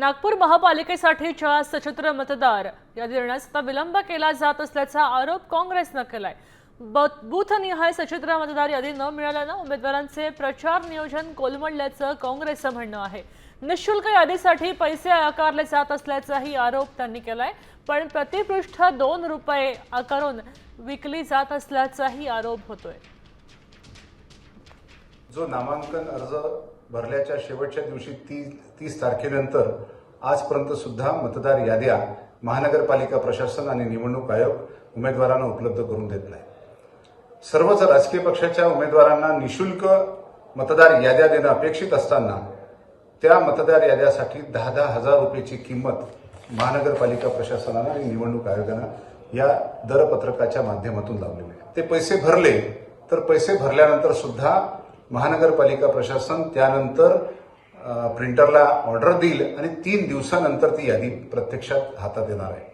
नागपूर महापालिकेसाठीच्या सचित्र मतदार यादी देण्यास आता विलंब केला जात असल्याचा आरोप काँग्रेसनं केलाय। बूथनिहाय सचित्र मतदार यादी न मिळाल्यानं उमेदवारांचे प्रचार नियोजन कोलमडल्याचं काँग्रेसचं म्हणणं आहे। निःशुल्क यादीसाठी पैसे आकारले जात असल्याचाही आरोप त्यांनी केलाय, पण प्रतिपृष्ठ 2 रुपये आकारून विकली जात असल्याचाही आरोप होतोय। जो नामांकन अर्ज भरल्याच्या शेवटच्या दिवशी 30 तारखेनंतर आजपर्यंत सुद्धा मतदार याद्या महानगरपालिका प्रशासन आणि निवडणूक आयोग उमेदवारांना उपलब्ध करून देत नाही। सर्वच राजकीय पक्षाच्या उमेदवारांना निःशुल्क मतदार याद्या देणं अपेक्षित असताना त्या मतदार याद्यासाठी 10,000 हजार रुपयाची किंमत महानगरपालिका प्रशासनानं आणि निवडणूक आयोगानं या दरपत्रकाच्या माध्यमातून लावलेली आहे। ते पैसे भरले तर पैसे भरल्यानंतर सुद्धा महानगरपालिका प्रशासन त्यानंतर प्रिंटरला ऑर्डर देईल आणि 3 दिवसानंतर ती यादी प्रत्यक्षात हातात येणार आहे।